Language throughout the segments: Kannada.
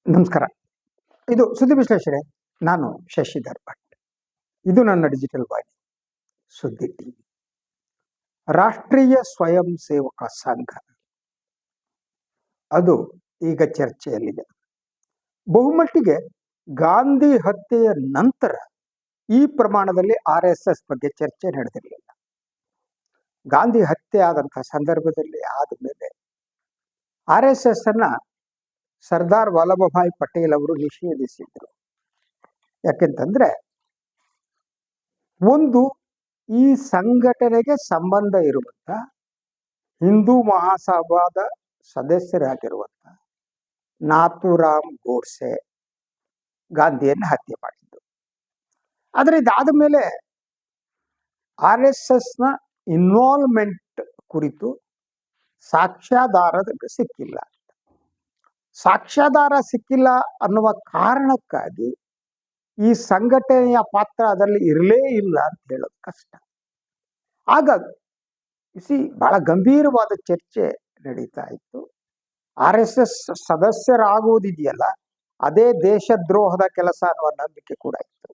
ನಮಸ್ಕಾರ. ಇದು ಸುದ್ದಿ ವಿಶ್ಲೇಷಣೆ. ನಾನು ಶಶಿಧರ್ ಭಟ್. ಇದು ನನ್ನ ಡಿಜಿಟಲ್ ವಾಹಿನಿ ಸುದ್ದಿ ಟಿವಿ. ರಾಷ್ಟ್ರೀಯ ಸ್ವಯಂ ಸೇವಕ ಸಂಘ ಅದು ಈಗ ಚರ್ಚೆಯಲ್ಲಿದೆ. ಬಹುಮಟ್ಟಿಗೆ ಗಾಂಧಿ ಹತ್ಯೆಯ ನಂತರ ಈ ಪ್ರಮಾಣದಲ್ಲಿ RSS ಬಗ್ಗೆ ಚರ್ಚೆ ನಡೆದಿರಲಿಲ್ಲ. ಗಾಂಧಿ ಹತ್ಯೆ ಆದಂತಹ ಸಂದರ್ಭದಲ್ಲಿ ಆದಮೇಲೆ RSS ಅನ್ನ ಸರ್ದಾರ್ ವಲ್ಲಭಭಾಯಿ ಪಟೇಲ್ ಅವರು ನಿಷೇಧಿಸಿದ್ರು. ಯಾಕೆಂತಂದ್ರೆ ಒಂದು ಈ ಸಂಘಟನೆಗೆ ಸಂಬಂಧ ಇರುವಂತ ಹಿಂದೂ ಮಹಾಸಭಾದ ಸದಸ್ಯರಾಗಿರುವಂತ ನಾಥೂರಾಮ್ ಗೋಡ್ಸೆ ಗಾಂಧಿಯನ್ನು ಹತ್ಯೆ ಮಾಡಿದ್ರು. ಆದರೆ ಇದಾದ ಮೇಲೆ RSS ನ ಇನ್ವಾಲ್ವ್ಮೆಂಟ್ ಕುರಿತು ಸಾಕ್ಷ್ಯಾಧಾರ ಸಿಕ್ಕಿಲ್ಲ. ಸಾಕ್ಷ್ಯಾಧಾರ ಸಿಕ್ಕಿಲ್ಲ ಅನ್ನುವ ಕಾರಣಕ್ಕಾಗಿ ಈ ಸಂಘಟನೆಯ ಪಾತ್ರ ಅದರಲ್ಲಿ ಇರಲೇ ಇಲ್ಲ ಅಂತ ಹೇಳೋದು ಕಷ್ಟ. ಆಗ ಬಹಳ ಗಂಭೀರವಾದ ಚರ್ಚೆ ನಡೀತಾ ಇತ್ತು. RSS ಸದಸ್ಯರಾಗುವುದಿದೆಯಲ್ಲ, ಅದೇ ದೇಶದ್ರೋಹದ ಕೆಲಸ ಅನ್ನುವ ನಂಬಿಕೆ ಕೂಡ ಇತ್ತು.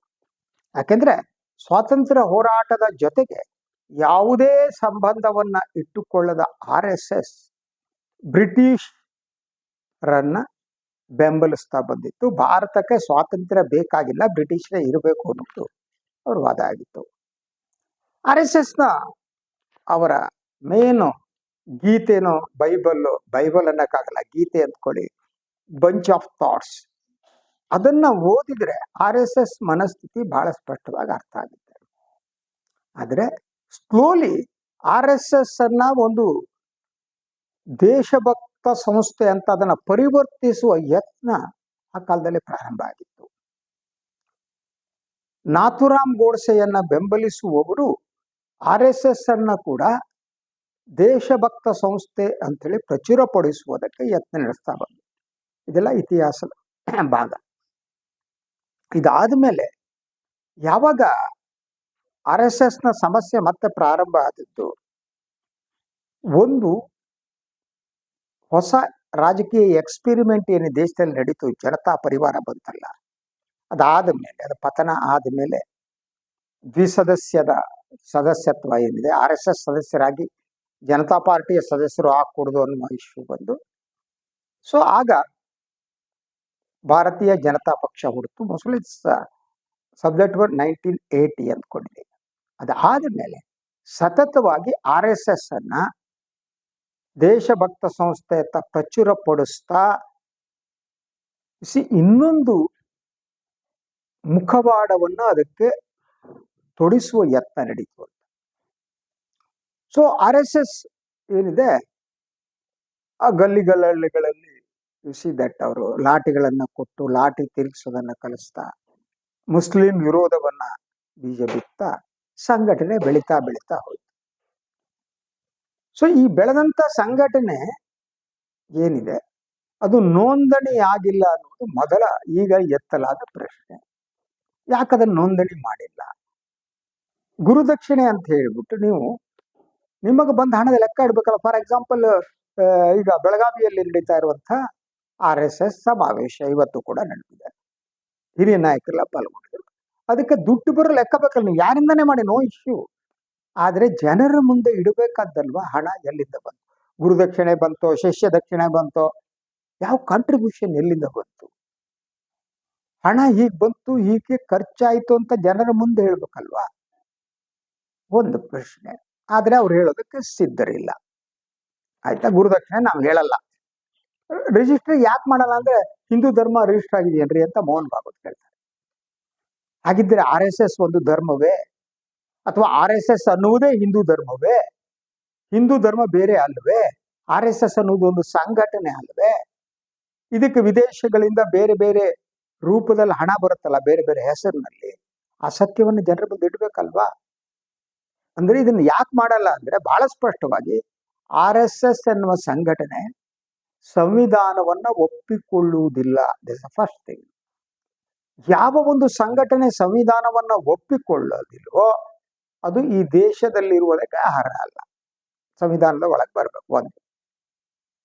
ಯಾಕೆಂದ್ರೆ ಸ್ವಾತಂತ್ರ್ಯ ಹೋರಾಟದ ಜೊತೆಗೆ ಯಾವುದೇ ಸಂಬಂಧವನ್ನ ಇಟ್ಟುಕೊಳ್ಳದ RSS ಬ್ರಿಟಿಷ್ ರನ್ನ ಬೆಂಬಲಿಸ್ತಾ ಬಂದಿತ್ತು. ಭಾರತಕ್ಕೆ ಸ್ವಾತಂತ್ರ್ಯ ಬೇಕಾಗಿಲ್ಲ, ಬ್ರಿಟಿಷರೇ ಇರಬೇಕು ಅನ್ನೋದು ಅವ್ರ ವಾದ ಆಗಿತ್ತು. RSS ನ ಅವರ ಮೇನು ಗೀತೆನೋ ಬೈಬಲ್ ಅನ್ನಕ್ಕಾಗಲ್ಲ, ಗೀತೆ ಅಂದ್ಕೊಳ್ಳಿ, ಬಂಚ್ ಆಫ್ ಥಾಟ್ಸ್, ಅದನ್ನ ಓದಿದ್ರೆ RSS ಮನಸ್ಥಿತಿ ಬಹಳ ಸ್ಪಷ್ಟವಾಗಿ ಅರ್ಥ ಆಗುತ್ತೆ. ಆದ್ರೆ ಸ್ಲೋಲಿ RSS ಅನ್ನ ಒಂದು ದೇಶಭಕ್ತ ಸಂಸ್ಥೆ ಅಂತ ಅದನ್ನ ಪರಿವರ್ತಿಸುವ ಯತ್ನ ಆ ಕಾಲದಲ್ಲಿ ಪ್ರಾರಂಭ ಆಗಿತ್ತು. ನಾಥೂರಾಮ್ ಗೋಡ್ಸೆಯನ್ನ ಬೆಂಬಲಿಸುವವರು RSS ಅನ್ನ ಕೂಡ ದೇಶಭಕ್ತ ಸಂಸ್ಥೆ ಅಂತೇಳಿ ಪ್ರಚುರಪಡಿಸುವುದಕ್ಕೆ ಯತ್ನ ನಡೆಸ್ತಾ ಬಂದರು. ಇದೆಲ್ಲ ಇತಿಹಾಸದ ಭಾಗ. ಇದಾದ್ಮೇಲೆ ಯಾವಾಗ RSS ನ ಸಮಸ್ಯೆ ಮತ್ತೆ ಪ್ರಾರಂಭ ಆದದ್ದು, ಒಂದು ಹೊಸ ರಾಜಕೀಯ ಎಕ್ಸ್ಪೆರಿಮೆಂಟ್ ಏನು ದೇಶದಲ್ಲಿ ನಡೀತು, ಜನತಾ ಪರಿವಾರ ಬಂತಲ್ಲ, ಅದಾದ ಮೇಲೆ ಅದು ಪತನ ಆದಮೇಲೆ ದ್ವಿಸದಸ್ಯದ ಸದಸ್ಯತ್ವ ಏನಿದೆ, RSS ಸದಸ್ಯರಾಗಿ ಜನತಾ ಪಾರ್ಟಿಯ ಸದಸ್ಯರು ಹಾಕೂಡುದು ಅನ್ನುವ ಇಶ್ಯೂ ಬಂದು, ಸೊ ಆಗ ಭಾರತೀಯ ಜನತಾ ಪಕ್ಷ ಹುಡುತು. Mostly subject 1980 ಅಂದ್ಕೊಂಡಿದೆ. ಅದಾದ ಮೇಲೆ ಸತತವಾಗಿ RSS ಅನ್ನ ದೇಶಭಕ್ತ ಸಂಸ್ಥೆ ಅಂತ ಪ್ರಚುರಪಡಿಸ್ತಾ ಇನ್ನೊಂದು ಮುಖವಾಡವನ್ನು ಅದಕ್ಕೆ ತೊಡಿಸುವ ಯತ್ನ ನಡೀತು. ಸೊ RSS ಏನಿದೆ, ಆ ಗಲ್ಲಿಗಳಲ್ಲಿ ದಟ್ ಅವರು ಲಾಠಿಗಳನ್ನ ಕೊಟ್ಟು ಲಾಠಿ ತಿರುಗಿಸೋದನ್ನ ಕಲಿಸ್ತಾ ಮುಸ್ಲಿಂ ವಿರೋಧವನ್ನ ಬೀಜ ಬಿತ್ತಾ ಸಂಘಟನೆ ಬೆಳೀತಾ ಹೋಯ್ತು. ಸೊ ಈ ಬೆಳೆದಂತ ಸಂಘಟನೆ ಏನಿದೆ ಅದು ನೋಂದಣಿ ಆಗಿಲ್ಲ ಅನ್ನೋದು ಮೊದಲ ಈಗ ಎತ್ತಲಾದ ಪ್ರಶ್ನೆ. ಯಾಕದನ್ನ ನೋಂದಣಿ ಮಾಡಿಲ್ಲ? ಗುರುದಕ್ಷಿಣೆ ಅಂತ ಹೇಳಿಬಿಟ್ಟು ನೀವು ನಿಮಗೆ ಬಂದ ಹಣದ ಲೆಕ್ಕ ಇಡ್ಬೇಕಲ್ಲ. ಫಾರ್ ಎಕ್ಸಾಂಪಲ್, ಈಗ ಬೆಳಗಾವಿಯಲ್ಲಿ ನಡೀತಾ ಇರುವಂತಹ RSS ಸಮಾವೇಶ ಇವತ್ತು ಕೂಡ ನಡೆದಿದೆ. ಹಿರಿಯ ನಾಯಕರೆಲ್ಲ ಪಾಲ್ಗೊಂಡಿದ್ರು. ಅದಕ್ಕೆ ದುಡ್ಡು ಬರೋ ಲೆಕ್ಕ ಬೇಕಲ್ಲ, ನೀವು ಯಾರಿಂದಾನೇ ಮಾಡಿ, ನೋ ಇಶ್ಯೂ. ಆದ್ರೆ ಜನರ ಮುಂದೆ ಇಡಬೇಕಾದ್ದಲ್ವಾ ಹಣ ಎಲ್ಲಿಂದ ಬಂತು? ಗುರುದಕ್ಷಿಣೆ ಬಂತೋ, ಶಿಷ್ಯ ದಕ್ಷಿಣೆ ಬಂತೋ, ಯಾವ ಕಾಂಟ್ರಿಬ್ಯೂಷನ್ ಎಲ್ಲಿಂದ ಬಂತು? ಹಣ ಹೀಗೆ ಬಂತು, ಹೀಗೆ ಖರ್ಚಾಯ್ತು ಅಂತ ಜನರ ಮುಂದೆ ಹೇಳ್ಬೇಕಲ್ವಾ? ಒಂದು ಪ್ರಶ್ನೆ. ಆದ್ರೆ ಅವ್ರು ಹೇಳೋದಕ್ಕೆ ಸಿದ್ಧರಿಲ್ಲ. ಆಯ್ತಾ, ಗುರುದಕ್ಷಿಣೆ ನಾವು ಹೇಳಲ್ಲ. ರಿಜಿಸ್ಟರ್ ಯಾಕೆ ಮಾಡಲ್ಲ ಅಂದ್ರೆ ಹಿಂದೂ ಧರ್ಮ ರಿಜಿಸ್ಟರ್ ಆಗಿದೆಯೇನ್ರಿ ಅಂತ ಮೋಹನ್ ಭಾಗವತ್ ಕೇಳ್ತಾರೆ. ಹಾಗಿದ್ರೆ RSS ಒಂದು ಧರ್ಮವೇ? ಅಥವಾ RSS ಅನ್ನುವುದೇ ಹಿಂದೂ ಧರ್ಮವೇ? ಹಿಂದೂ ಧರ್ಮ ಬೇರೆ ಅಲ್ವೇ? RSS ಅನ್ನುವುದು ಒಂದು ಸಂಘಟನೆ ಅಲ್ವೇ? ಇದಕ್ಕೆ ವಿದೇಶಗಳಿಂದ ಬೇರೆ ಬೇರೆ ರೂಪದಲ್ಲಿ ಹಣ ಬರುತ್ತಲ್ಲ, ಬೇರೆ ಬೇರೆ ಹೆಸರಿನಲ್ಲಿ. ಆ ಸತ್ಯವನ್ನು ಜನರ ಮುಂದೆ ಇಡ್ಬೇಕಲ್ವಾ? ಅಂದ್ರೆ ಇದನ್ನ ಯಾಕೆ ಮಾಡಲ್ಲ ಅಂದ್ರೆ ಬಹಳ ಸ್ಪಷ್ಟವಾಗಿ RSS ಎನ್ನುವ ಸಂಘಟನೆ ಸಂವಿಧಾನವನ್ನ ಒಪ್ಪಿಕೊಳ್ಳುವುದಿಲ್ಲ. This first thing. ಯಾವ ಒಂದು ಸಂಘಟನೆ ಸಂವಿಧಾನವನ್ನ ಒಪ್ಪಿಕೊಳ್ಳೋದಿಲ್ವೋ ಅದು ಈ ದೇಶದಲ್ಲಿರುವುದಕ್ಕೆ ಅರ್ಹ ಅಲ್ಲ. ಸಂವಿಧಾನದ ಒಳಗೆ ಬರ್ಬೇಕು. ಒಂದು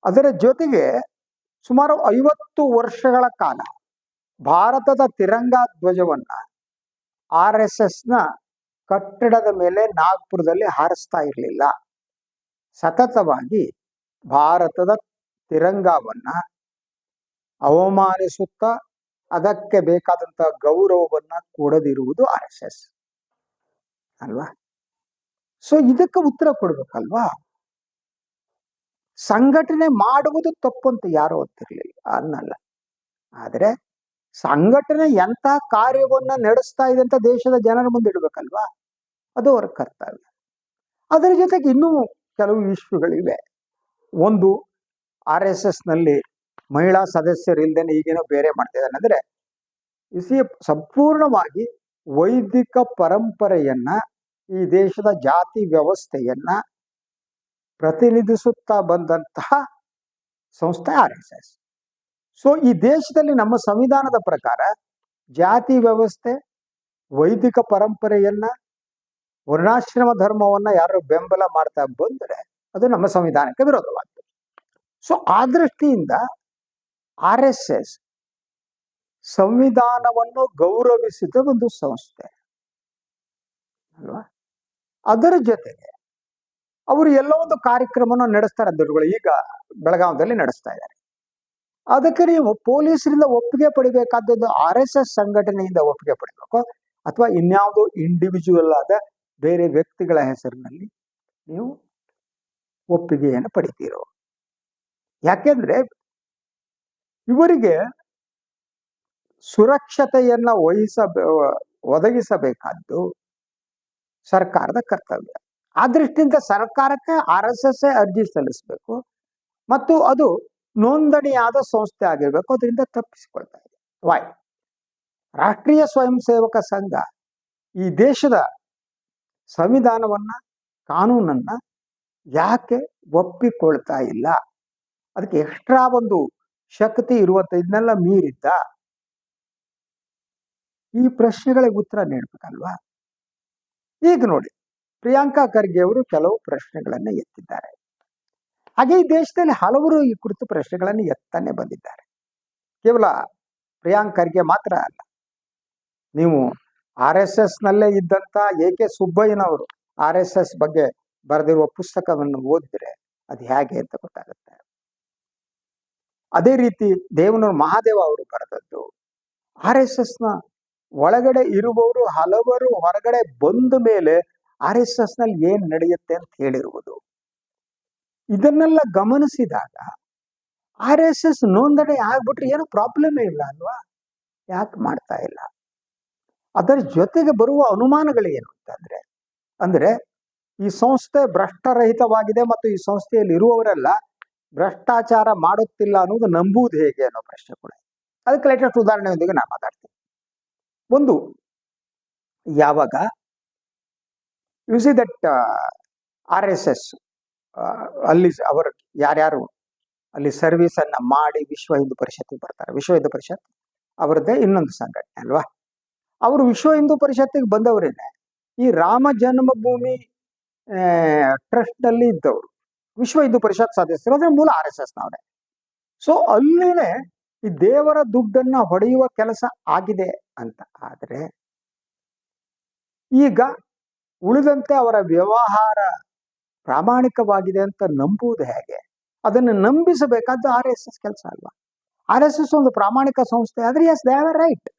ಅದರ ಜೊತೆಗೆ ಸುಮಾರು 50 ವರ್ಷಗಳ ಕಾಲ ಭಾರತದ ತಿರಂಗ ಧ್ವಜವನ್ನ RSSನ ಕಟ್ಟಡದ ಮೇಲೆ ನಾಗ್ಪುರದಲ್ಲಿ ಹಾರಿಸ್ತಾ ಇರಲಿಲ್ಲ. ಸತತವಾಗಿ ಭಾರತದ ತಿರಂಗವನ್ನ ಅವಮಾನಿಸುತ್ತಾ ಅದಕ್ಕೆ ಬೇಕಾದಂತ ಗೌರವವನ್ನ ಕೊಡದಿರುವುದು RSS ಅಲ್ವಾ? ಸೊ ಇದಕ್ಕೆ ಉತ್ತರ ಕೊಡ್ಬೇಕಲ್ವಾ? ಸಂಘಟನೆ ಮಾಡುವುದು ತಪ್ಪು ಅಂತ ಯಾರು ಅಂತಿರ್ಲಿಲ್ಲ ಅನ್ನಲ್ಲ. ಆದ್ರೆ ಸಂಘಟನೆ ಎಂತ ಕಾರ್ಯವನ್ನ ನಡೆಸ್ತಾ ಇದೆ ಅಂತ ದೇಶದ ಜನರ ಮುಂದೆ ಇಡಬೇಕಲ್ವಾ? ಅದು ಅವರ ಕರ್ತವ್ಯ. ಅದರ ಜೊತೆಗೆ ಇನ್ನೂ ಕೆಲವು ಇಶ್ಯೂಗಳಿವೆ. ಒಂದು, RSSನಲ್ಲಿ ಮಹಿಳಾ ಸದಸ್ಯರಿಲ್ದೇನೆ ಈಗೇನೋ ಬೇರೆ ಮಾಡ್ತಿದ್ದಾನೆ ಅಂದ್ರೆ ಸಂಪೂರ್ಣವಾಗಿ ವೈದಿಕ ಪರಂಪರೆಯನ್ನ, ಈ ದೇಶದ ಜಾತಿ ವ್ಯವಸ್ಥೆಯನ್ನ ಪ್ರತಿನಿಧಿಸುತ್ತಾ ಬಂದಂತಹ ಸಂಸ್ಥೆ RSS. ಸೊ ಈ ದೇಶದಲ್ಲಿ ನಮ್ಮ ಸಂವಿಧಾನದ ಪ್ರಕಾರ ಜಾತಿ ವ್ಯವಸ್ಥೆ, ವೈದಿಕ ಪರಂಪರೆಯನ್ನ, ವರ್ಣಾಶ್ರಮ ಧರ್ಮವನ್ನ ಯಾರು ಬೆಂಬಲ ಮಾಡ್ತಾ ಬಂದರೆ ಅದು ನಮ್ಮ ಸಂವಿಧಾನಕ್ಕೆ ವಿರೋಧವಾಗ್ತದೆ. ಸೊ ಆ ದೃಷ್ಟಿಯಿಂದ RSS ಸಂವಿಧಾನವನ್ನು ಗೌರವಿಸಿದ ಒಂದು ಸಂಸ್ಥೆ ಅಲ್ವಾ? ಅದರ ಜೊತೆಗೆ ಅವರು ಎಲ್ಲೋ ಒಂದು ಕಾರ್ಯಕ್ರಮವನ್ನು ನಡೆಸ್ತಾರೆ. ದೊಡ್ಡಗಳು ಈಗ ಬೆಳಗಾವದಲ್ಲಿ ನಡೆಸ್ತಾ ಇದ್ದಾರೆ. ಅದಕ್ಕೆ ನೀವು ಪೊಲೀಸರಿಂದ ಒಪ್ಪಿಗೆ ಪಡಿಬೇಕಾದದ್ದು RSS ಸಂಘಟನೆಯಿಂದ ಒಪ್ಪಿಗೆ ಪಡಿಬೇಕು, ಅಥವಾ ಇನ್ಯಾವುದೋ ಇಂಡಿವಿಜುವಲ್ ಆದ ಬೇರೆ ವ್ಯಕ್ತಿಗಳ ಹೆಸರಿನಲ್ಲಿ ನೀವು ಒಪ್ಪಿಗೆಯನ್ನು ಪಡಿತೀರೋ? ಯಾಕೆಂದ್ರೆ ಇವರಿಗೆ ಸುರಕ್ಷತೆಯನ್ನ ಒದಗಿಸಬೇಕಾದ್ದು ಸರ್ಕಾರದ ಕರ್ತವ್ಯ. ಆ ದೃಷ್ಟಿಯಿಂದ ಸರ್ಕಾರಕ್ಕೆ RSS ಅರ್ಜಿ ಸಲ್ಲಿಸಬೇಕು ಮತ್ತು ಅದು ನೋಂದಣಿಯಾದ ಸಂಸ್ಥೆ ಆಗಿರ್ಬೇಕು. ಅದರಿಂದ ತಪ್ಪಿಸಿಕೊಳ್ತಾ ಇದೆ. ವೈ? ರಾಷ್ಟ್ರೀಯ ಸ್ವಯಂ ಸೇವಕ ಸಂಘ ಈ ದೇಶದ ಸಂವಿಧಾನವನ್ನ, ಕಾನೂನನ್ನ ಯಾಕೆ ಒಪ್ಪಿಕೊಳ್ತಾ ಇಲ್ಲ? ಅದಕ್ಕೆ ಎಕ್ಸ್ಟ್ರಾ ಒಂದು ಶಕ್ತಿ ಇರುವಂತ ಇದನ್ನೆಲ್ಲ ಮೀರಿದ್ದ ಈ ಪ್ರಶ್ನೆಗಳಿಗೆ ಉತ್ತರ ನೀಡಬೇಕಲ್ವಾ? ಈಗ ನೋಡಿ, ಪ್ರಿಯಾಂಕಾ ಖರ್ಗೆ ಅವರು ಕೆಲವು ಪ್ರಶ್ನೆಗಳನ್ನ ಎತ್ತಿದ್ದಾರೆ. ಹಾಗೆ ಈ ದೇಶದಲ್ಲಿ ಹಲವರು ಈ ಕುರಿತು ಪ್ರಶ್ನೆಗಳನ್ನು ಎತ್ತಾನೆ ಬಂದಿದ್ದಾರೆ. ಕೇವಲ ಪ್ರಿಯಾಂಕಾ ಖರ್ಗೆ ಮಾತ್ರ ಅಲ್ಲ. ನೀವು RSSನಲ್ಲೇ ಇದ್ದಂತ AK ಸುಬ್ಬಯ್ಯನವರು RSS ಬಗ್ಗೆ ಬರೆದಿರುವ ಪುಸ್ತಕವನ್ನು ಓದಿದ್ರೆ ಅದು ಹೇಗೆ ಅಂತ ಗೊತ್ತಾಗುತ್ತೆ. ಅದೇ ರೀತಿ ದೇವನೂರು ಮಹಾದೇವ ಅವರು ಬರೆದದ್ದು, RSSನ ಒಳಗಡೆ ಇರುವವರು ಹಲವರು ಹೊರಗಡೆ ಬಂದ ಮೇಲೆ RSSನಲ್ಲಿ ಏನ್ ನಡೆಯುತ್ತೆ ಅಂತ ಹೇಳಿರುವುದು. ಇದನ್ನೆಲ್ಲ ಗಮನಿಸಿದಾಗ RSS ನೋಂದಣಿ ಆಗ್ಬಿಟ್ರೆ ಏನೋ ಪ್ರಾಬ್ಲಮ್ ಇಲ್ಲ ಅಲ್ವಾ? ಯಾಕೆ ಮಾಡ್ತಾ ಇಲ್ಲ? ಅದರ ಜೊತೆಗೆ ಬರುವ ಅನುಮಾನಗಳೇನು ಅಂದ್ರೆ ಈ ಸಂಸ್ಥೆ ಭ್ರಷ್ಟರಹಿತವಾಗಿದೆ ಮತ್ತು ಈ ಸಂಸ್ಥೆಯಲ್ಲಿ ಇರುವವರೆಲ್ಲ ಭ್ರಷ್ಟಾಚಾರ ಮಾಡುತ್ತಿಲ್ಲ ಅನ್ನೋದು ನಂಬುವುದು ಹೇಗೆ ಅನ್ನೋ ಪ್ರಶ್ನೆ ಕೂಡ. ಅದಕ್ಕೆ ಲೇಟೆಸ್ಟ್ ಉದಾಹರಣೆಯೊಂದಿಗೆ ನಾನು ಮಾತಾಡ್ತೀನಿ. ಒಂದು, ಯಾವಾಗ ಯು ಸಿ ದಟ್ RSS ಅಲ್ಲಿ ಅವರು ಯಾರ್ಯಾರು ಅಲ್ಲಿ ಸರ್ವಿಸ್ ಅನ್ನ ಮಾಡಿ ವಿಶ್ವ ಹಿಂದೂ ಪರಿಷತ್ತಿಗೆ ಬರ್ತಾರೆ. ವಿಶ್ವ ಹಿಂದೂ ಪರಿಷತ್ ಅವರದ್ದೇ ಇನ್ನೊಂದು ಸಂಘಟನೆ ಅಲ್ವಾ? ಅವರು ವಿಶ್ವ ಹಿಂದೂ ಪರಿಷತ್ತಿಗೆ ಬಂದವರೇನೆ ಈ ರಾಮ ಜನ್ಮಭೂಮಿ ಟ್ರಸ್ಟ್ ನಲ್ಲಿ ಇದ್ದವರು, ವಿಶ್ವ ಹಿಂದೂ ಪರಿಷತ್ ಸದಸ್ಯರು. ಅದ್ರ ಮೂಲ RSSನವರೇ. ಸೊ ಅಲ್ಲಿನೇ ಈ ದೇವರ ದುಡ್ಡನ್ನ ಹೊಡೆಯುವ ಕೆಲಸ ಆಗಿದೆ ಅಂತ ಆದ್ರೆ ಈಗ ಉಳಿದಂತೆ ಅವರ ವ್ಯವಹಾರ ಪ್ರಾಮಾಣಿಕವಾಗಿದೆ ಅಂತ ನಂಬುವುದು ಹೇಗೆ? ಅದನ್ನು ನಂಬಿಸಬೇಕಾದ್ದು RSS ಕೆಲಸ ಅಲ್ವಾ? RSS ಒಂದು ಪ್ರಾಮಾಣಿಕ ಸಂಸ್ಥೆ ಆದ್ರೆ yes, they have a right.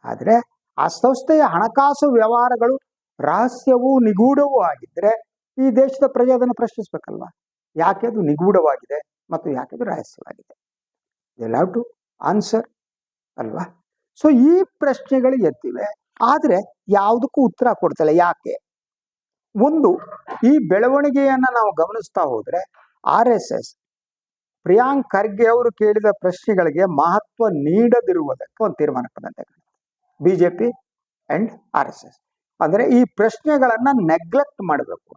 ಆದ್ರೆ ಆ ಸಂಸ್ಥೆಯ ಹಣಕಾಸು ವ್ಯವಹಾರಗಳು ರಹಸ್ಯವೂ ನಿಗೂಢವೂ ಆಗಿದ್ರೆ ಈ ದೇಶದ ಪ್ರಜೆ ಅದನ್ನು ಪ್ರಶ್ನಿಸ್ಬೇಕಲ್ವಾ? ಯಾಕೆ ಅದು ನಿಗೂಢವಾಗಿದೆ ಮತ್ತು ಯಾಕೆ ಅದು ರಹಸ್ಯವಾಗಿದೆ? ದೇ ಹ್ಯಾವ್ ಟು ಆನ್ಸರ್ ಅಲ್ವಾ? ಸೊ ಈ ಪ್ರಶ್ನೆಗಳು ಎತ್ತಿವೆ, ಆದ್ರೆ ಯಾವುದಕ್ಕೂ ಉತ್ತರ ಕೊಡ್ತಲ್ಲ. ಯಾಕೆ? ಒಂದು, ಈ ಬೆಳವಣಿಗೆಯನ್ನ ನಾವು ಗಮನಿಸ್ತಾ ಹೋದ್ರೆ RSS ಪ್ರಿಯಾಂಕ್ ಖರ್ಗೆ ಅವರು ಕೇಳಿದ ಪ್ರಶ್ನೆಗಳಿಗೆ ಮಹತ್ವ ನೀಡದಿರುವುದಕ್ಕೆ ಒಂದು ತೀರ್ಮಾನಕ್ಕೆ ಬಂದಂತೆ ಬಿಜೆಪಿ ಅಂಡ್ RSS. ಅಂದ್ರೆ ಈ ಪ್ರಶ್ನೆಗಳನ್ನ ನೆಗ್ಲೆಕ್ಟ್ ಮಾಡಬೇಕು,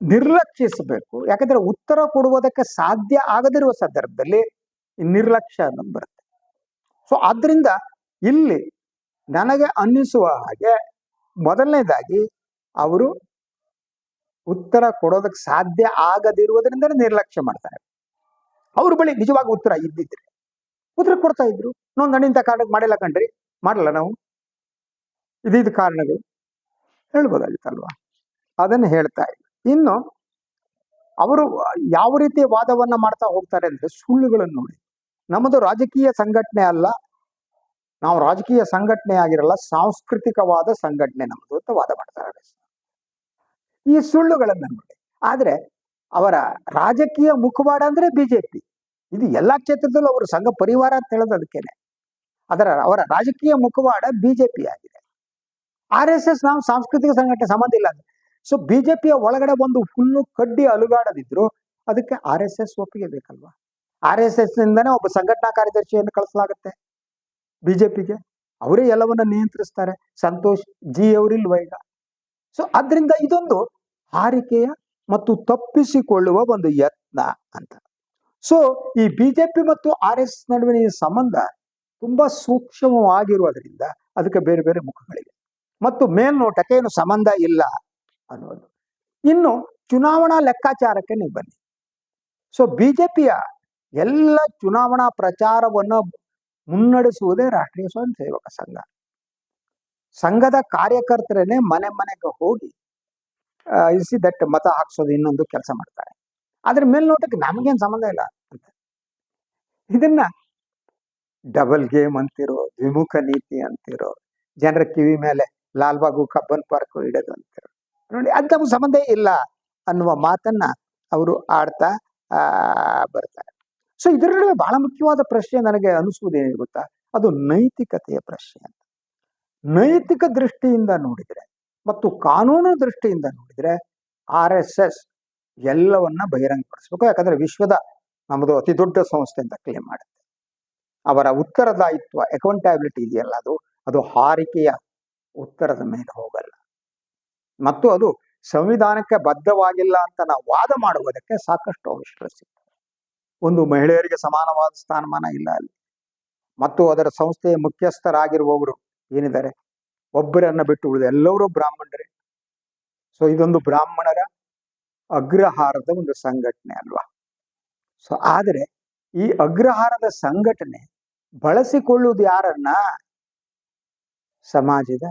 ನಿರ್ಲಕ್ಷಿಸಬೇಕು. ಯಾಕಂದ್ರೆ ಉತ್ತರ ಕೊಡುವುದಕ್ಕೆ ಸಾಧ್ಯ ಆಗದಿರುವ ಸಂದರ್ಭದಲ್ಲಿ ನಿರ್ಲಕ್ಷ್ಯ ಅನ್ನೋದು ಬರುತ್ತೆ. ಸೊ ಆದ್ರಿಂದ ಇಲ್ಲಿ ನನಗೆ ಅನ್ನಿಸುವ ಹಾಗೆ ಮೊದಲನೇದಾಗಿ ಅವರು ಉತ್ತರ ಕೊಡೋದಕ್ಕೆ ಸಾಧ್ಯ ಆಗದಿರುವುದರಿಂದ ನಿರ್ಲಕ್ಷ್ಯ ಮಾಡ್ತಾರೆ. ಅವ್ರ ಬಳಿ ನಿಜವಾಗಿ ಉತ್ತರ ಇದ್ದಿದ್ರೆ ಉತ್ತರ ಕೊಡ್ತಾ ಇದ್ರು. ನೋಂದಣಿಂತ ಕಾರಣಕ್ಕೆ ಮಾಡಿಲ್ಲ ಕಣ್ರಿ, ಮಾಡಲ್ಲ ನಾವು, ಇದು ಕಾರಣಗಳು ಹೇಳ್ಬೋದಾಗಿತ್ತಲ್ವಾ, ಅದನ್ನು ಹೇಳ್ತಾ ಇಲ್ಲ. ಇನ್ನು ಅವರು ಯಾವ ರೀತಿ ವಾದವನ್ನ ಮಾಡ್ತಾ ಹೋಗ್ತಾರೆ ಅಂದ್ರೆ ಸುಳ್ಳುಗಳನ್ನು ನೋಡಿ. ನಮ್ಮದು ರಾಜಕೀಯ ಸಂಘಟನೆ ಅಲ್ಲ, ನಾವು ರಾಜಕೀಯ ಸಂಘಟನೆ ಆಗಿರಲ್ಲ, ಸಾಂಸ್ಕೃತಿಕವಾದ ಸಂಘಟನೆ ನಮ್ಮದು ಅಂತ ವಾದ ಮಾಡ್ತಾರೆ. ಈ ಸುಳ್ಳುಗಳನ್ನ ನೋಡಿ. ಆದ್ರೆ ಅವರ ರಾಜಕೀಯ ಮುಖವಾಡ ಅಂದ್ರೆ ಬಿಜೆಪಿ. ಇದು ಎಲ್ಲಾ ಕ್ಷೇತ್ರದಲ್ಲೂ ಅವರು ಸಂಘ ಪರಿವಾರ ಅಂತ ಹೇಳೋದು ಅದಕ್ಕೇನೆ. ಅವರ ರಾಜಕೀಯ ಮುಖವಾಡ ಬಿಜೆಪಿ ಆಗಿದೆ. RSS ನಾವು ಸಾಂಸ್ಕೃತಿಕ ಸಂಘಟನೆ, ಸಂಬಂಧ ಇಲ್ಲ ಅಂದ್ರೆ. ಸೊ ಬಿಜೆಪಿಯ ಒಳಗಡೆ ಒಂದು ಹುಲ್ಲು ಕಡ್ಡಿ ಅಲುಗಾಡದಿದ್ರು ಅದಕ್ಕೆ RSS ಒಪ್ಪಿಗೆ ಬೇಕಲ್ವಾ. RSS ನಿಂದನೇ ಒಬ್ಬ ಸಂಘಟನಾ ಕಾರ್ಯದರ್ಶಿಯನ್ನು ಕಳಿಸಲಾಗುತ್ತೆ ಬಿಜೆಪಿಗೆ, ಅವರೇ ಎಲ್ಲವನ್ನ ನಿಯಂತ್ರಿಸ್ತಾರೆ. ಸಂತೋಷ್ ಜಿ ಅವರಿಲ್ವ ಈಗ. ಸೊ ಅದರಿಂದ ಇದೊಂದು ಹಾರಿಕೆಯ ಮತ್ತು ತಪ್ಪಿಸಿಕೊಳ್ಳುವ ಒಂದು ಯತ್ನ ಅಂತ. ಸೊ ಈ ಬಿಜೆಪಿ ಮತ್ತು RSS ನಡುವಿನ ಈ ಸಂಬಂಧ ತುಂಬಾ ಸೂಕ್ಷ್ಮವಾಗಿರುವುದರಿಂದ ಅದಕ್ಕೆ ಬೇರೆ ಬೇರೆ ಮುಖಗಳಿವೆ ಮತ್ತು ಮೇಲ್ನೋಟಕ್ಕೆ ಏನು ಸಂಬಂಧ ಇಲ್ಲ ಅನ್ನೋದು. ಇನ್ನು ಚುನಾವಣಾ ಲೆಕ್ಕಾಚಾರಕ್ಕೆ ನೀವು ಬನ್ನಿ. ಸೊ ಬಿಜೆಪಿಯ ಎಲ್ಲ ಚುನಾವಣಾ ಪ್ರಚಾರವನ್ನು ಮುನ್ನಡೆಸುವುದೇ ರಾಷ್ಟ್ರೀಯ ಸ್ವಯಂ ಸೇವಕ ಸಂಘ. ಸಂಘದ ಕಾರ್ಯಕರ್ತರನ್ನೇ ಮನೆ ಮನೆಗೆ ಹೋಗಿ ದಟ್ ಮತ ಹಾಕ್ಸೋದು ಇನ್ನೊಂದು ಕೆಲಸ ಮಾಡ್ತಾರೆ. ಆದ್ರೆ ಮೇಲ್ನೋಟಕ್ಕೆ ನಮಗೇನು ಸಂಬಂಧ ಇಲ್ಲ ಅಂತ. ಇದನ್ನ ಡಬಲ್ ಗೇಮ್ ಅಂತಿರೋ, ದ್ವಿಮುಖ ನೀತಿ ಅಂತಿರೋ, ಜನರ ಕಿವಿ ಮೇಲೆ ಲಾಲ್ಬಾಗು ಕಬ್ಬನ್ ಪಾರ್ಕ್ ಇಡೋದು ಅಂತಿರೋ ನೋಡಿ, ಅದು ನಮ್ಗೆ ಸಂಬಂಧ ಇಲ್ಲ ಅನ್ನುವ ಮಾತನ್ನ ಅವರು ಆಡ್ತಾ ಬರ್ತಾರೆ. ಸೊ ಇದರಲ್ಲಿ ಬಹಳ ಮುಖ್ಯವಾದ ಪ್ರಶ್ನೆ ನನಗೆ ಅನಿಸುವುದೇನು ಗೊತ್ತಾ, ಅದು ನೈತಿಕತೆಯ ಪ್ರಶ್ನೆ ಅಂತ. ನೈತಿಕ ದೃಷ್ಟಿಯಿಂದ ನೋಡಿದ್ರೆ ಮತ್ತು ಕಾನೂನು ದೃಷ್ಟಿಯಿಂದ ನೋಡಿದ್ರೆ RSS ಎಲ್ಲವನ್ನ ಬಹಿರಂಗಪಡಿಸ್ಬೇಕು. ಯಾಕಂದ್ರೆ ವಿಶ್ವದ ನಮ್ಮದು ಅತಿ ದೊಡ್ಡ ಸಂಸ್ಥೆ ಅಂತ ಕ್ಲೇಮ್ ಮಾಡುತ್ತೆ. ಅವರ ಉತ್ತರದಾಯಿತ್ವ, ಅಕೌಂಟಬಿಲಿಟಿ ಇದೆಯಲ್ಲ, ಅದು ಹಾರಿಕೆಯ ಉತ್ತರದ ಮೇಲೆ ಹೋಗಲ್ಲ ಮತ್ತು ಅದು ಸಂವಿಧಾನಕ್ಕೆ ಬದ್ಧವಾಗಿಲ್ಲ ಅಂತ ನಾವು ವಾದ ಮಾಡುವುದಕ್ಕೆ ಸಾಕಷ್ಟು ಅವಶ್ಯಕತೆ ಸಿಗ್ತದೆ. ಒಂದು ಮಹಿಳೆಯರಿಗೆ ಸಮಾನವಾದ ಸ್ಥಾನಮಾನ ಇಲ್ಲ ಅಲ್ಲಿ, ಮತ್ತು ಅದರ ಸಂಸ್ಥೆಯ ಮುಖ್ಯಸ್ಥರಾಗಿರುವವರು ಏನಿದ್ದಾರೆ ಒಬ್ಬರನ್ನ ಬಿಟ್ಟು ಉಳಿದ ಎಲ್ಲರೂ ಬ್ರಾಹ್ಮಣರೇ. ಸೊ ಇದೊಂದು ಬ್ರಾಹ್ಮಣರ ಅಗ್ರಹಾರದ ಒಂದು ಸಂಘಟನೆ ಅಲ್ವಾ. ಸೊ ಆದರೆ ಈ ಅಗ್ರಹಾರದ ಸಂಘಟನೆ ಬಳಸಿಕೊಳ್ಳುವುದು ಯಾರನ್ನ? ಸಮಾಜದ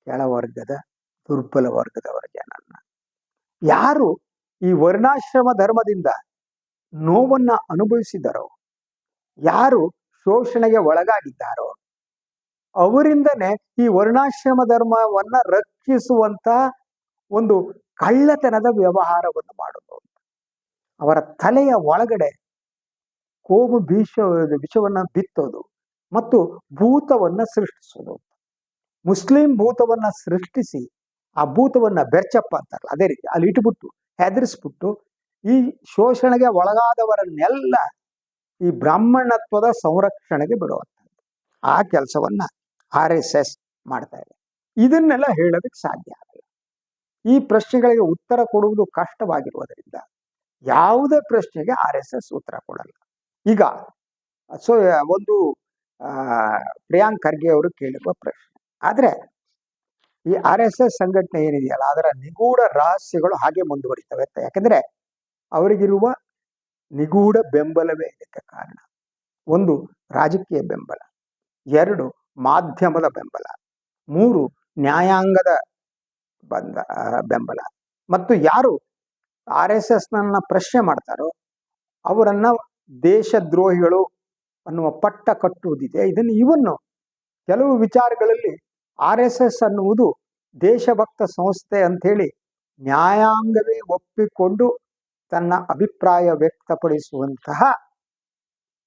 ಕೆಳವರ್ಗದ ದುರ್ಬಲ ವರ್ಗದವರ ಜನರನ್ನ. ಯಾರು ಈ ವರ್ಣಾಶ್ರಮ ಧರ್ಮದಿಂದ ನೋವನ್ನ ಅನುಭವಿಸಿದರೋ, ಯಾರು ಶೋಷಣೆಗೆ ಒಳಗಾಗಿದ್ದಾರೋ ಅವರಿಂದನೇ ಈ ವರ್ಣಾಶ್ರಮ ಧರ್ಮವನ್ನ ರಕ್ಷಿಸುವಂತ ಒಂದು ಕಳ್ಳತನದ ವ್ಯವಹಾರವನ್ನು ಮಾಡುವುದು. ಅವರ ತಲೆಯ ಒಳಗಡೆ ಕೋಮು ವಿಷವನ್ನ ಬಿತ್ತೋದು ಮತ್ತು ಭೂತವನ್ನ ಸೃಷ್ಟಿಸೋದು. ಮುಸ್ಲಿಂ ಭೂತವನ್ನ ಸೃಷ್ಟಿಸಿ ಆ ಭೂತವನ್ನ ಬೆರ್ಚಪ್ಪ ಅಂತಾರಲ್ಲ, ಅದೇ ರೀತಿ ಅಲ್ಲಿ ಇಟ್ಬಿಟ್ಟು ಹೆದರಿಸ್ಬಿಟ್ಟು ಈ ಶೋಷಣೆಗೆ ಒಳಗಾದವರನ್ನೆಲ್ಲ ಈ ಬ್ರಾಹ್ಮಣತ್ವದ ಸಂರಕ್ಷಣೆಗೆ ಬಿಡುವಂಥದ್ದು ಆ ಕೆಲಸವನ್ನ RSS ಮಾಡ್ತಾ ಇದೆ. ಇದನ್ನೆಲ್ಲ ಹೇಳೋದಕ್ಕೆ ಸಾಧ್ಯ ಆಗಲ್ಲ. ಈ ಪ್ರಶ್ನೆಗಳಿಗೆ ಉತ್ತರ ಕೊಡುವುದು ಕಷ್ಟವಾಗಿರುವುದರಿಂದ ಯಾವುದೇ ಪ್ರಶ್ನೆಗೆ RSS ಉತ್ತರ ಕೊಡಲ್ಲ. ಈಗ ಸೊ ಒಂದು ಪ್ರಿಯಾಂಕ್ ಖರ್ಗೆ ಅವರು ಕೇಳಿರುವ ಪ್ರಶ್ನೆ, ಆದ್ರೆ ಈ RSS ಸಂಘಟನೆ ಏನಿದೆಯಲ್ಲ ಅದರ ನಿಗೂಢ ರಹಸ್ಯಗಳು ಹಾಗೆ ಮುಂದುವರಿತವೆ. ಯಾಕಂದ್ರೆ ಅವರಿಗಿರುವ ನಿಗೂಢ ಬೆಂಬಲವೇ ಇದಕ್ಕೆ ಕಾರಣ. ಒಂದು ರಾಜಕೀಯ ಬೆಂಬಲ, ಎರಡು ಮಾಧ್ಯಮದ ಬೆಂಬಲ, ಮೂರು ನ್ಯಾಯಾಂಗದ ಬೆಂಬಲ, ಮತ್ತು ಯಾರು RSS ನನ್ನ ಪ್ರಶ್ನೆ ಮಾಡ್ತಾರೋ ಅವರನ್ನ ದೇಶದ್ರೋಹಿಗಳು ಅನ್ನುವ ಪಟ್ಟ ಕಟ್ಟುವುದಿದೆ. ಇವನ್ನು ಕೆಲವು ವಿಚಾರಗಳಲ್ಲಿ RSS ಅನ್ನುವುದು ದೇಶಭಕ್ತ ಸಂಸ್ಥೆ ಅಂತ ಹೇಳಿ ನ್ಯಾಯಾಂಗವೇ ಒಪ್ಪಿಕೊಂಡು ತನ್ನ ಅಭಿಪ್ರಾಯ ವ್ಯಕ್ತಪಡಿಸುವಂತಹ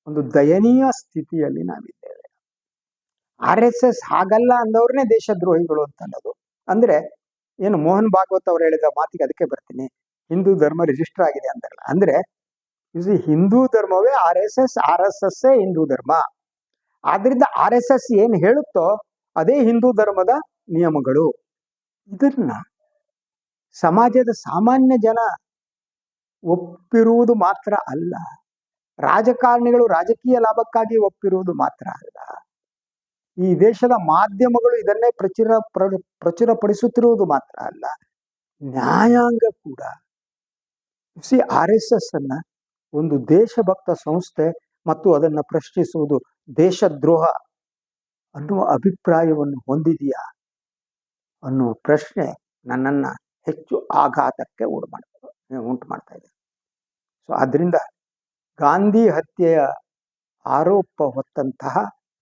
ಒಂದು ದಯನೀಯ ಸ್ಥಿತಿಯಲ್ಲಿ ನಾವಿದ್ದೇವೆ. RSS ಹಾಗಲ್ಲ ಅಂದವ್ರನ್ನೇ ದೇಶದ್ರೋಹಿಗಳು ಅಂತ ಅನ್ನೋದು. ಅಂದ್ರೆ ಏನು ಮೋಹನ್ ಭಾಗವತ್ ಅವರು ಹೇಳಿದ ಮಾತಿಗೆ ಅದಕ್ಕೆ ಬರ್ತೀನಿ, ಹಿಂದೂ ಧರ್ಮ ರಿಜಿಸ್ಟರ್ ಆಗಿದೆ ಅಂತಾರಲ್ಲ, ಅಂದ್ರೆ ಹಿಂದೂ ಧರ್ಮವೇ RSS ಹಿಂದೂ ಧರ್ಮ. ಆದ್ರಿಂದ RSS ಏನ್ ಹೇಳುತ್ತೋ ಅದೇ ಹಿಂದೂ ಧರ್ಮದ ನಿಯಮಗಳು. ಇದನ್ನ ಸಮಾಜದ ಸಾಮಾನ್ಯ ಜನ ಒಪ್ಪಿರುವುದು ಮಾತ್ರ ಅಲ್ಲ, ರಾಜಕಾರಣಿಗಳು ರಾಜಕೀಯ ಲಾಭಕ್ಕಾಗಿ ಒಪ್ಪಿರುವುದು ಮಾತ್ರ ಅಲ್ಲ, ಈ ದೇಶದ ಮಾಧ್ಯಮಗಳು ಇದನ್ನೇ ಪ್ರಚುರಪಡಿಸುತ್ತಿರುವುದು ಮಾತ್ರ ಅಲ್ಲ, ನ್ಯಾಯಾಂಗ ಕೂಡ RSS ಅನ್ನ ಒಂದು ದೇಶಭಕ್ತ ಸಂಸ್ಥೆ ಮತ್ತು ಅದನ್ನು ಪ್ರಶ್ನಿಸುವುದು ದೇಶದ್ರೋಹ ಅನ್ನುವ ಅಭಿಪ್ರಾಯವನ್ನು ಹೊಂದಿದೆಯಾ ಅನ್ನುವ ಪ್ರಶ್ನೆ ನನ್ನನ್ನ ಹೆಚ್ಚು ಆಘಾತಕ್ಕೆ ಉಂಟು ಮಾಡ್ತಾ ಇದೆ. ಸೊ ಅದರಿಂದ ಗಾಂಧಿ ಹತ್ಯೆಯ ಆರೋಪ ಹೊತ್ತಂತಹ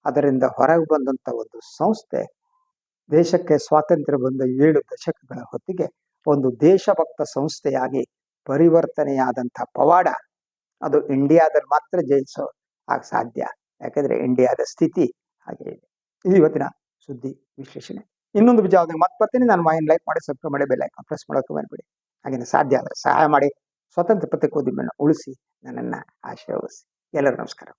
ಅದರಿಂದ ಹೊರಗೆ ಬಂದಂತಹ ಒಂದು ಸಂಸ್ಥೆ ದೇಶಕ್ಕೆ ಸ್ವಾತಂತ್ರ್ಯ ಬಂದ 7 ದಶಕಗಳ ಹೊತ್ತಿಗೆ ಒಂದು ದೇಶಭಕ್ತ ಸಂಸ್ಥೆಯಾಗಿ ಪರಿವರ್ತನೆಯಾದಂತಹ ಪವಾಡ ಅದು ಇಂಡಿಯಾದಲ್ಲಿ ಮಾತ್ರ ಜಯಿಸೋ ಆಗ ಸಾಧ್ಯ. ಯಾಕಂದ್ರೆ ಇಂಡಿಯಾದ ಸ್ಥಿತಿ ಹಾಗೆ ಇದೆ. ಇದು ಇವತ್ತಿನ ಸುದ್ದಿ ವಿಶ್ಲೇಷಣೆ. ಇನ್ನೊಂದು ವಿಚಾರದಾಗ ಮತ್ತೆ ಬರ್ತೀನಿ. ನಾನು ಮಾಹಿತಿ ಲೈಕ್ ಮಾಡಿ, ಸಬ್ಸ್ಕ್ರೈಬ್ ಮಾಡಿ, ಬೆಲ್ ಐಕಾನ್ ಪ್ರೆಸ್ ಮಾಡೋಕೆ ಮರಿಬೇಡಿ. ಹಾಗೆ ಸಾಧ್ಯ ಆದರೆ ಸಹಾಯ ಮಾಡಿ ಸ್ವತಂತ್ರ ಪತ್ರಿಕೋದ್ಯಮವನ್ನು ಉಳಿಸಿ ನನ್ನನ್ನು ಆಶೀರ್ವದಿಸಿ. ಎಲ್ಲರಿಗೂ ನಮಸ್ಕಾರ.